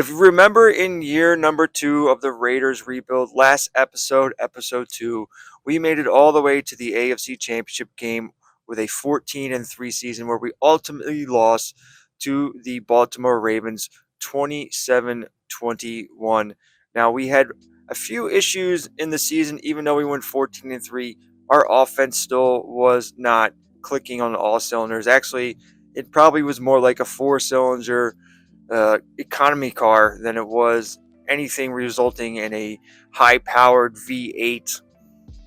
If you remember in year number 2 of the Raiders rebuild, last episode, episode 2, we made it all the way to the AFC Championship game with a 14-3 season where we ultimately lost to the Baltimore Ravens 27-21. Now, we had a few issues in the season, even though we went 14-3. Our offense still was not clicking on all cylinders. Actually, it probably was more like a four-cylinder economy car than it was anything resulting in a high-powered V8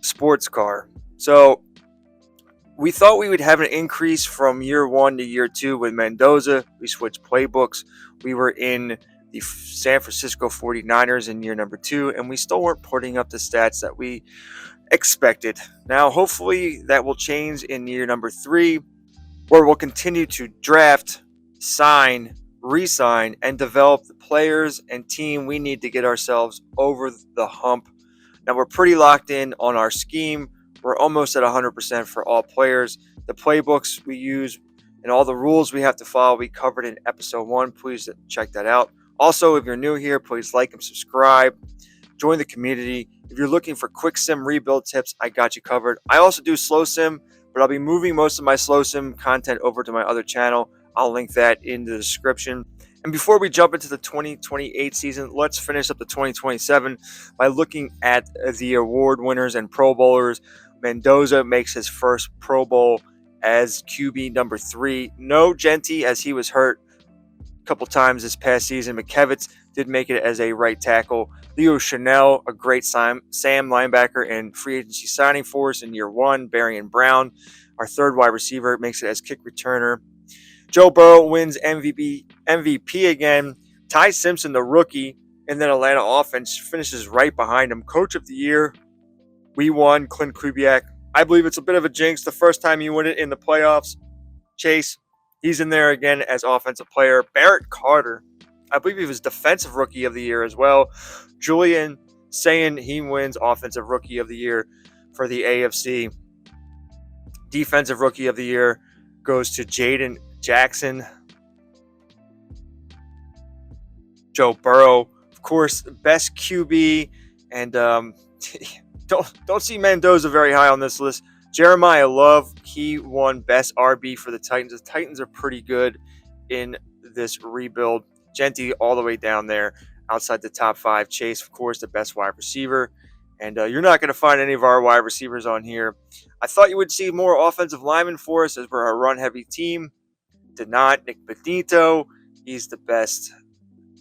sports car. So we thought we would have an increase from year 1 to year 2 with Mendoza. We switched playbooks. We were in the San Francisco 49ers in year number 2, and we still weren't putting up the stats that we expected. Now, hopefully that will change in year number 3, where we'll continue to draft, sign, re-sign, and develop the players and team we need to get ourselves over the hump. Now, we're pretty locked in on our scheme. We're almost at 100% for all players. The playbooks we use and all the rules we have to follow, we covered in episode 1. Please check that out. Also, if you're new here, please like and subscribe. Join the community. If you're looking for quick sim rebuild tips, I got you covered. I also do slow sim, but I'll be moving most of my slow sim content over to my other channel. I'll link that in the description. And before we jump into the 2028 season, let's finish up the 2027 by looking at the award winners and Pro Bowlers. Mendoza makes his first Pro Bowl as QB number 3. No Genty, as he was hurt a couple times this past season. McKevitz did make it as a right tackle. Leo Chanel, a great Sam linebacker and free agency signing for us in year 1. Barian Brown, our third wide receiver, makes it as kick returner. Joe Burrow wins MVP again. Ty Simpson, the rookie, and then Atlanta offense finishes right behind him. Coach of the year, we won. Klint Kubiak. I believe it's a bit of a jinx. The first time you win it in the playoffs. Chase, he's in there again as offensive player. Barrett Carter, I believe he was defensive rookie of the year as well. Julian saying he wins offensive rookie of the year for the AFC. Defensive rookie of the year goes to Jaden Jackson. Joe Burrow, of course, best QB, and don't see Mendoza very high on this list. Jeremiah Love, he won best RB for the Titans. The Titans are pretty good in this rebuild. Genty all the way down there outside the top 5. Chase, of course, the best wide receiver. And you're not going to find any of our wide receivers on here. I thought you would see more offensive linemen for us as we're a run-heavy team. Did not. Nick Benito, he's the best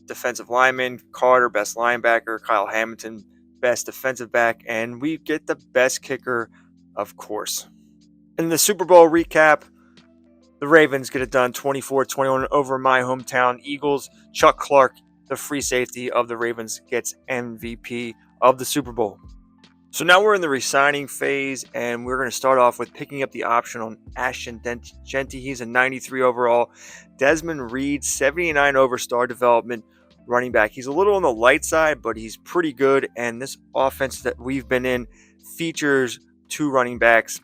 defensive lineman. Carter, best linebacker. Kyle Hamilton, best defensive back. And we get the best kicker, of course. In the Super Bowl recap, the Ravens get it done 24-21 over my hometown Eagles. Chuck Clark, the free safety of the Ravens, gets MVP of the Super Bowl. So now we're in the re-signing phase, and we're going to start off with picking up the option on Ashton Genty. He's a 93 overall. Desmond Reed, 79 over star development running back. He's a little on the light side, but he's pretty good, and this offense that we've been in features 2 running backs.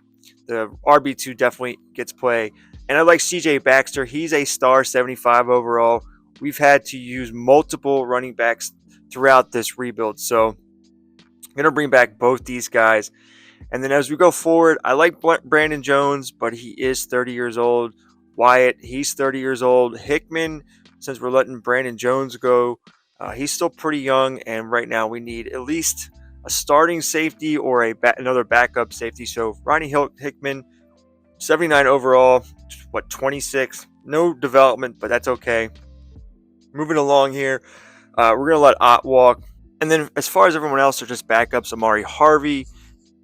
The RB2 definitely gets play. And I like CJ Baxter. He's a star 75 overall. We've had to use multiple running backs throughout this rebuild, so I'm going to bring back both these guys. And then as we go forward, I like Brandon Jones, but he is 30 years old. Wyatt, he's 30 years old. Hickman, since we're letting Brandon Jones go, he's still pretty young, and right now we need at least a starting safety or another backup safety. So Ronnie Hickman, 79 overall, 26. No development, but that's okay. Moving along here, we're going to let Ott walk. And then as far as everyone else, they're just backups. Amari Harvey,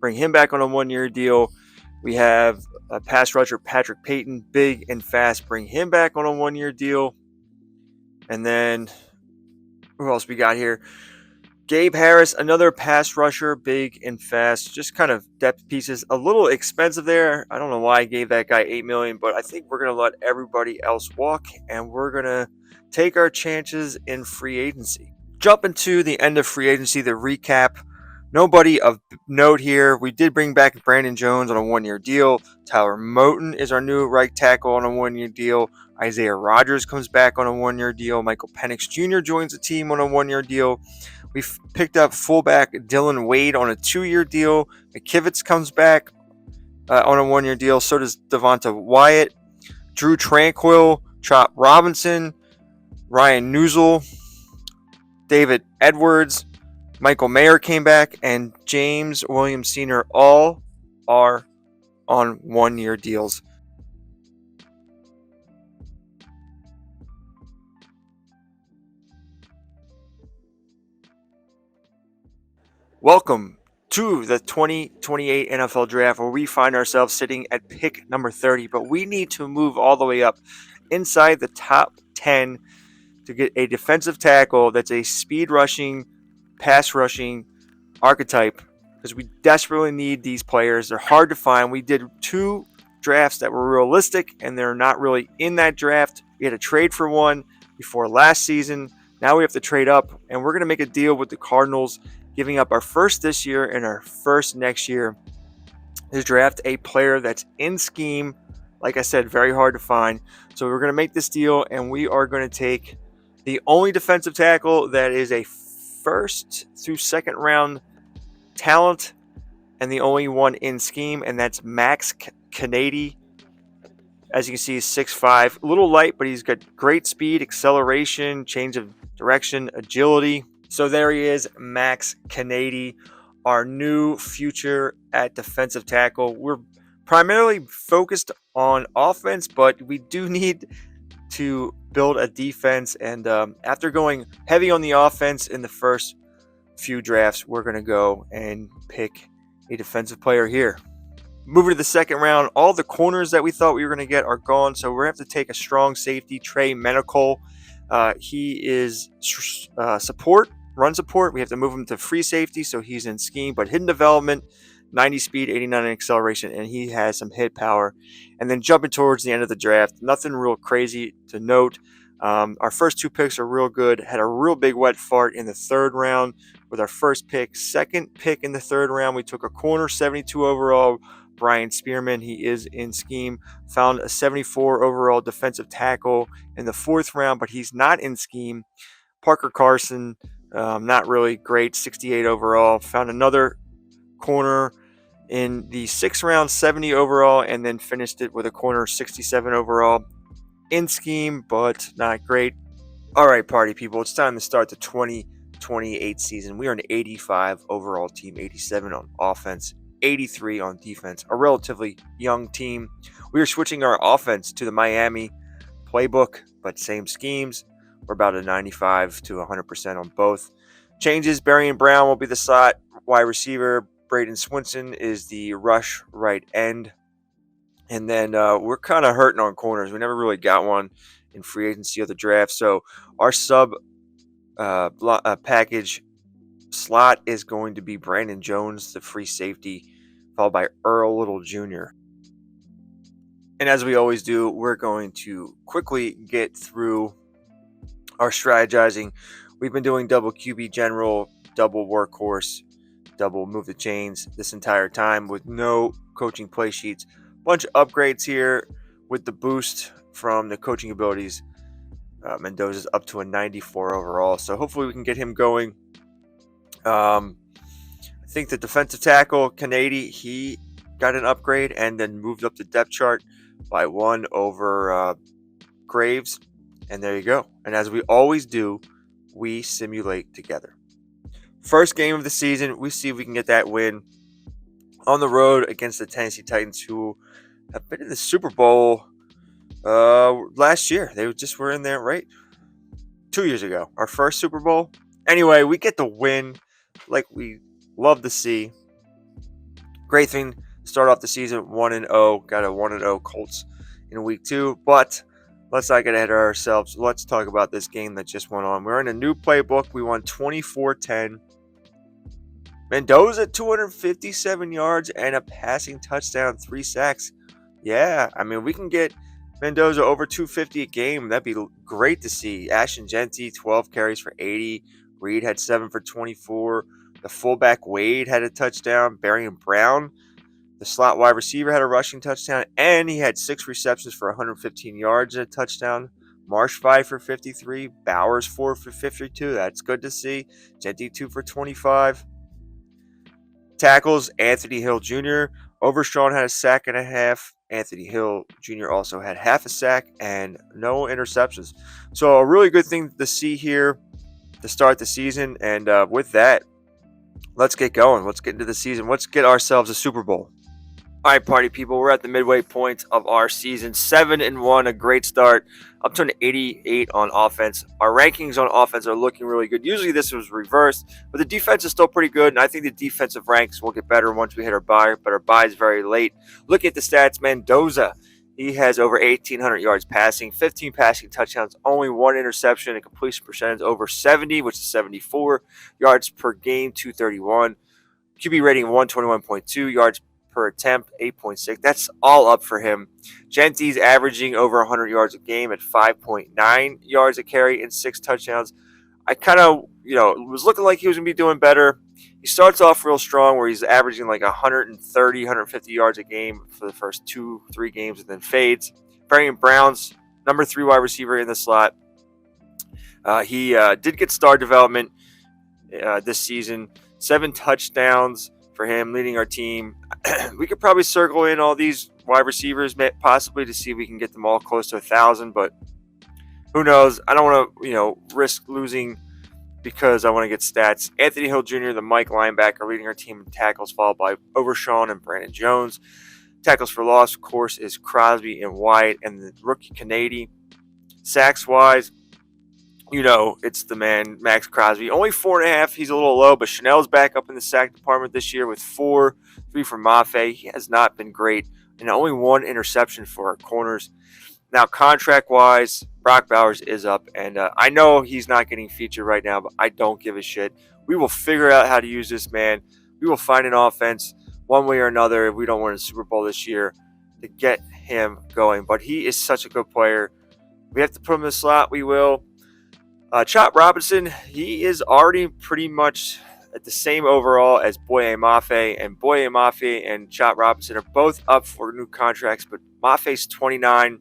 bring him back on a 1-year deal. We have a pass rusher, Patrick Payton, big and fast. Bring him back on a 1-year deal. And then who else we got here? Gabe Harris, another pass rusher, big and fast. Just kind of depth pieces. A little expensive there. I don't know why I gave that guy $8 million, but I think we're going to let everybody else walk, and we're going to take our chances in free agency. Jump into the end of free agency, the recap. Nobody of note here. We did bring back Brandon Jones on a 1-year deal. Tyler Moton is our new right tackle on a 1-year deal. Isaiah Rodgers comes back on a 1-year deal. Michael Penix Jr. joins the team on a 1-year deal. We've picked up fullback Dylan Wade on a 2-year deal. McKivitz comes back on a 1-year deal. So does Devonta Wyatt. Drew Tranquill, Chop Robinson, Ryan Newsel, David Edwards, Michael Mayer came back, and James Williams Sr. all are on 1-year deals. Welcome to the 2028 NFL Draft, where we find ourselves sitting at pick number 30, but we need to move all the way up inside the top 10 to get a defensive tackle that's a speed rushing, pass rushing archetype, because we desperately need these players. They're hard to find. We did 2 drafts that were realistic, and they're not really in that draft. We had to trade for one before last season. Now we have to trade up, and we're going to make a deal with the Cardinals, giving up our first this year and our first next year to draft a player that's in scheme. Like I said, very hard to find. So we're going to make this deal, and we are going to take the only defensive tackle that is a first through second round talent, and the only one in scheme, and that's Max Canady. As you can see, he's 6'5", a little light, but he's got great speed, acceleration, change of direction, agility. So there he is, Max Canady, our new future at defensive tackle. We're primarily focused on offense, but we do need to build a defense. And after going heavy on the offense in the first few drafts, we're going to go and pick a defensive player here. Moving to the second round, all the corners that we thought we were going to get are gone, so we're going to have to take a strong safety, Trey Medical. He is run support. We have to move him to free safety, so he's in scheme, but hidden development, 90 speed, 89 in acceleration, and he has some hit power. And then jumping towards the end of the draft, nothing real crazy to note. Our first 2 picks are real good. Had a real big wet fart in the 3rd round with our first pick. Second pick in the 3rd round, we took a corner, 72 overall, Brian Spearman. He is in scheme. Found a 74 overall defensive tackle in the 4th round, but he's not in scheme. Parker Carson, not really great, 68 overall. Found another corner in the 6th round, 70 overall, and then finished it with a corner, 67 overall. In scheme, but not great. All right, party people, it's time to start the 2028 season. We are an 85 overall team, 87 on offense, 83 on defense, a relatively young team. We are switching our offense to the Miami playbook, but same schemes. We're about a 95 to 100% on both. Changes, Barry Brown will be the slot wide receiver. Braden Swinson is the rush right end. And then we're kind of hurting on corners. We never really got one in free agency or the draft. So our sub package slot is going to be Brandon Jones, the free safety, followed by Earl Little Jr. And as we always do, we're going to quickly get through our strategizing. We've been doing double QB general, double workhorse, double move the chains this entire time with no coaching play sheets. Bunch of upgrades here with the boost from the coaching abilities. Mendoza's up to a 94 overall, so hopefully we can get him going. I think the defensive tackle, Canady, he got an upgrade and then moved up the depth chart by 1 over Graves. And there you go. And as we always do, we simulate together. First game of the season, we see if we can get that win on the road against the Tennessee Titans, who have been in the Super Bowl last year. They just were in there, right? 2 years ago, our first Super Bowl. Anyway, we get the win like we love to see. Great thing to start off the season 1-0. Got a 1-0 Colts in week 2, but let's not get ahead of ourselves. Let's talk about this game that just went on. We're in a new playbook. We won 24-10. Mendoza, 257 yards and a passing touchdown, 3 sacks. Yeah, I mean, we can get Mendoza over 250 a game. That'd be great to see. Ashton Genty, 12 carries for 80. Reed had 7 for 24. The fullback Wade had a touchdown. Barry Brown, the slot wide receiver, had a rushing touchdown, and he had 6 receptions for 115 yards and a touchdown. Marsh 5 for 53. Bowers 4 for 52. That's good to see. Genty 2 for 25. Tackles, Anthony Hill Jr. Overshawn had a sack and a half. Anthony Hill Jr. also had half a sack and no interceptions. So a really good thing to see here to start the season. And with that, let's get going. Let's get into the season. Let's get ourselves a Super Bowl. All right, party people, we're at the midway point of our season. 7-1, a great start, up to an 88 on offense. Our rankings on offense are looking really good. Usually this was reversed, but the defense is still pretty good, and I think the defensive ranks will get better once we hit our bye, but our bye is very late. Look at the stats. Mendoza, he has over 1,800 yards passing, 15 passing touchdowns, only 1 interception, and completion percentage over 70, which is 74. Yards per game, 231. QB rating, 121.2. Yards per attempt, 8.6. That's all up for him. Genty's averaging over 100 yards a game at 5.9 yards a carry and 6 touchdowns. I kind of, was looking like he was going to be doing better. He starts off real strong where he's averaging like 130, 150 yards a game for the first 2-3 games and then fades. Barry Brown's number 3 wide receiver in the slot. He did get star development this season. 7 touchdowns for him, leading our team. We could probably circle in all these wide receivers possibly to see if we can get them all close to 1,000, but who knows? I don't want to, risk losing because I want to get stats. Anthony Hill Jr., the Mike linebacker, leading our team in tackles, followed by Overshawn and Brandon Jones. Tackles for loss, of course, is Crosby and Wyatt and the rookie Canady. Sacks-wise, it's the man, Max Crosby. Only 4.5. He's a little low, but Chanel's back up in the sack department this year with 4. 3 for Mafe. He has not been great. And only 1 interception for our corners. Now, contract-wise, Brock Bowers is up. And I know he's not getting featured right now, but I don't give a shit. We will figure out how to use this man. We will find an offense one way or another if we don't win a Super Bowl this year to get him going. But he is such a good player. We have to put him in the slot. We will. Chop Robinson, he is already pretty much at the same overall as Boye Mafe, and Boye Mafe and Chop Robinson are both up for new contracts, but Mafe's 29,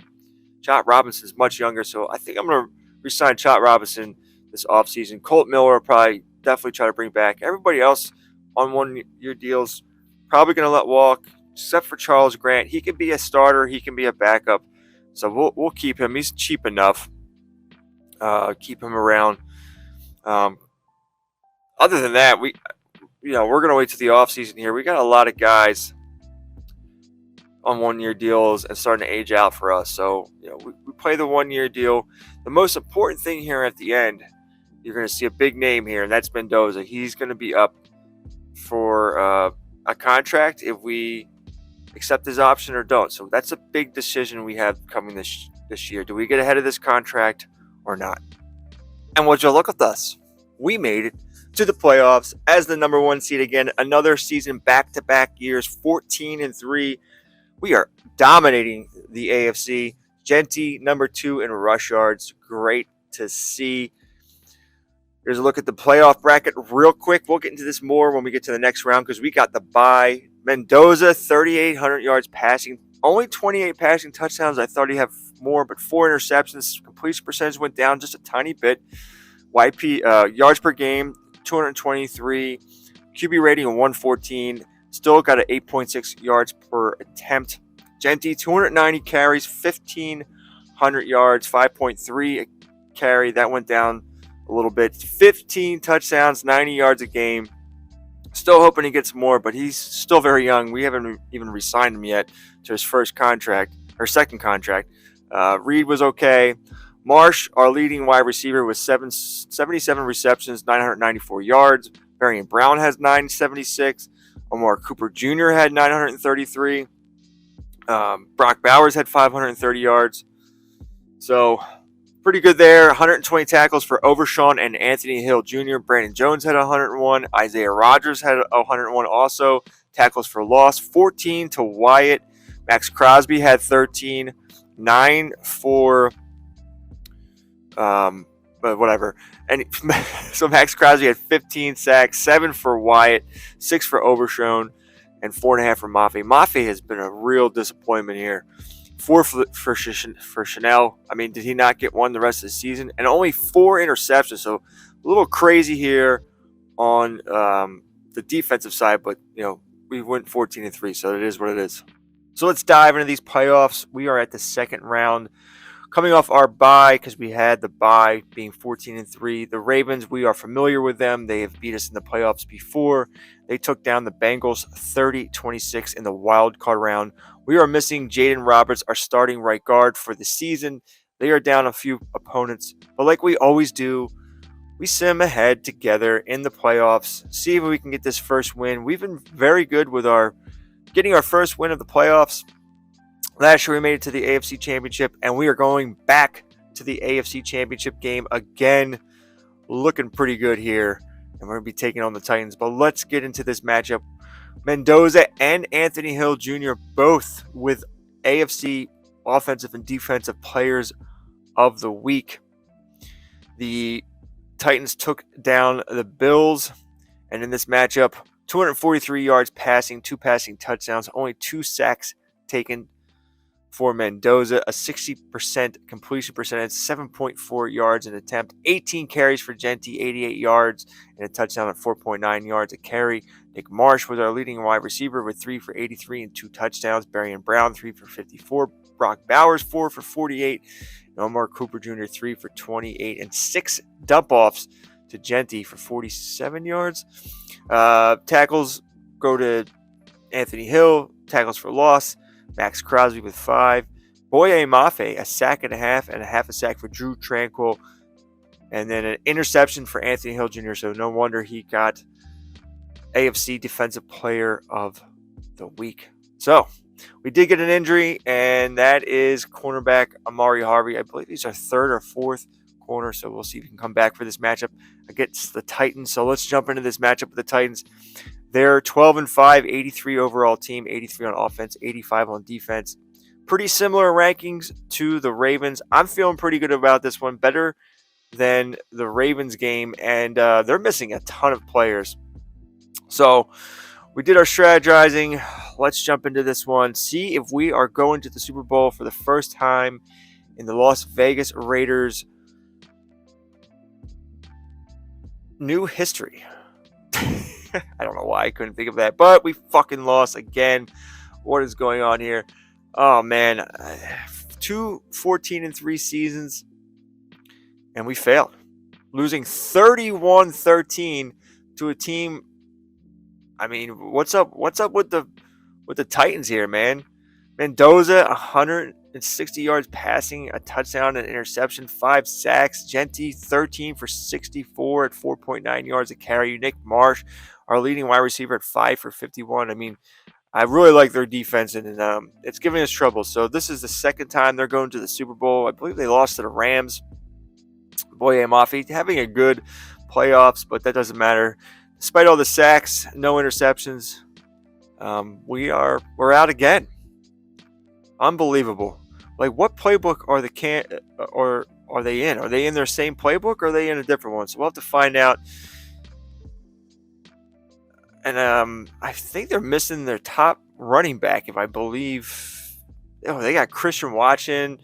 Chop Robinson's much younger, so I think I'm going to re-sign Chop Robinson this offseason. Colt Miller will probably definitely try to bring back. Everybody else on 1-year deals probably going to let walk, except for Charles Grant. He can be a starter, he can be a backup, so we'll keep him. He's cheap enough. Keep him around. Other than that, we're going to wait till the offseason here. We got a lot of guys on 1-year deals and starting to age out for us. So, we play the 1-year deal. The most important thing here at the end, you're going to see a big name here, and that's Mendoza. He's going to be up for a contract if we accept his option or don't. So that's a big decision we have coming this year. Do we get ahead of this contract or not? And would you look at us? We made it to the playoffs as the number 1 seed again. Another season, back-to-back years, 14-3. We are dominating the AFC. Genty, number 2 in rush yards. Great to see. Here's a look at the playoff bracket real quick. We'll get into this more when we get to the next round because we got the bye. Mendoza, 3,800 yards passing. Only 28 passing touchdowns. I thought he'd have more, but 4 interceptions. Completion percentage went down just a tiny bit. YP yards per game, 223. QB rating of 114. Still got an 8.6 yards per attempt. Genty, 290 carries, 1,500 yards, 5.3 a carry. That went down a little bit. 15 touchdowns, 90 yards a game. Still hoping he gets more, but he's still very young. We haven't even re-signed him yet to his second contract. Reed was okay. Marsh, our leading wide receiver, with 77 receptions, 994 yards. Barry Brown has 976. Omar Cooper Jr. had 933. Brock Bowers had 530 yards. So, pretty good there. 120 tackles for Overshawn and Anthony Hill Jr. Brandon Jones had 101. Isaiah Rodgers had 101 also. Tackles for loss, 14 to Wyatt. Max Crosby had 13. 9 for but whatever. And so Max Crosby had 15 sacks, 7 for Wyatt, 6 for Overshone, and 4.5 for Mafe. Mafe has been a real disappointment here. 4 for Chanel. I mean, did he not get one the rest of the season? And only 4 interceptions. So a little crazy here on the defensive side, but we went 14-3, so it is what it is. So let's dive into these playoffs. We are at the second round, coming off our bye because we had the bye being 14-3. The Ravens, we are familiar with them. They have beat us in the playoffs before. They took down the Bengals 30-26 in the wild card round. We are missing Jaden Roberts, our starting right guard for the season. They are down a few opponents, but like we always do, we sim ahead together in the playoffs, see if we can get this first win. We've been very good with getting our first win of the playoffs. Last year we made it to the AFC Championship, and we are going back to the AFC Championship game again. Looking pretty good here, and we're going to be taking on the Titans. But let's get into this matchup. Mendoza and Anthony Hill Jr. both with AFC Offensive and Defensive Players of the Week. The Titans took down the Bills, and in this matchup, 243 yards passing, 2 passing touchdowns, only 2 sacks taken for Mendoza, a 60% completion percentage, 7.4 yards an attempt, 18 carries for Genty, 88 yards, and a touchdown at 4.9 yards a carry. Nick Marsh was our leading wide receiver with 3 for 83 and 2 touchdowns. Berrien Brown, 3 for 54. Brock Bowers, 4 for 48. And Omar Cooper Jr., 3 for 28. And 6 dump-offs to Genty for 47 yards. Tackles go to Anthony Hill. Tackles for loss. Max Crosby with 5. Boye Mafe, a sack and a half a sack for Drew Tranquil. And then an interception for Anthony Hill Jr., so no wonder he got AFC Defensive Player of the Week. So, we did get an injury, and that is cornerback Amari Harvey. I believe he's our 3rd or 4th corner, so we'll see if he can come back for this matchup against the Titans. So let's jump into this matchup with the Titans. They're 12-5, 83 overall team, 83 on offense, 85 on defense. Pretty similar rankings to the Ravens. I'm feeling pretty good about this one, better than the Ravens game, and they're missing a ton of players. So we did our strategizing. Let's jump into this one. See if we are going to the Super Bowl for the first time in the Las Vegas Raiders' new history. I don't know why I couldn't think of that, but we fucking lost again. What is going on here? Oh, man. 2 14-3 seasons, and we failed. Losing 31-13 to a team. I mean, what's up with the Titans here, man? Mendoza, 160 yards passing, a touchdown, an interception, 5 sacks. Genty, 13 for 64 at 4.9 yards a carry. Nick Marsh, our leading wide receiver, at 5 for 51. I mean, I really like their defense, and it's giving us trouble. So this is the second time they're going to the Super Bowl. I believe they lost to the Rams. Boye Mafe having a good playoffs, but that doesn't matter. Despite all the sacks, no interceptions, we're out again. Unbelievable. Like, what playbook are they in? Are they in their same playbook, or are they in a different one? So we'll have to find out. And I think they're missing their top running back, if I believe. Oh, they got Christian Watson,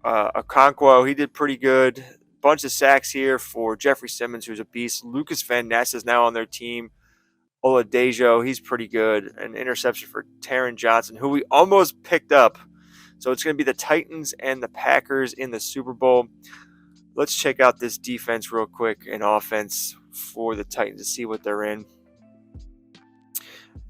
Okonkwo. He did pretty good. Bunch of sacks here for Jeffrey Simmons, who's a beast. Lucas Van Ness is now on their team. Oladejo, he's pretty good. An interception for Taron Johnson, who we almost picked up. So it's going to be the Titans and the Packers in the Super Bowl. Let's check out this defense real quick and offense for the Titans to see what they're in.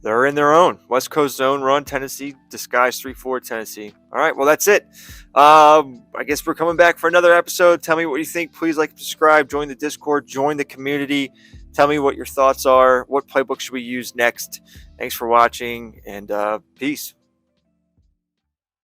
They're in their own West Coast zone run, Tennessee, disguise 3-4 Tennessee. All right, well, that's it. I guess we're coming back for another episode. Tell me what you think. Please like, subscribe, join the Discord, join the community. Tell me what your thoughts are. What playbook should we use next? Thanks for watching, and peace.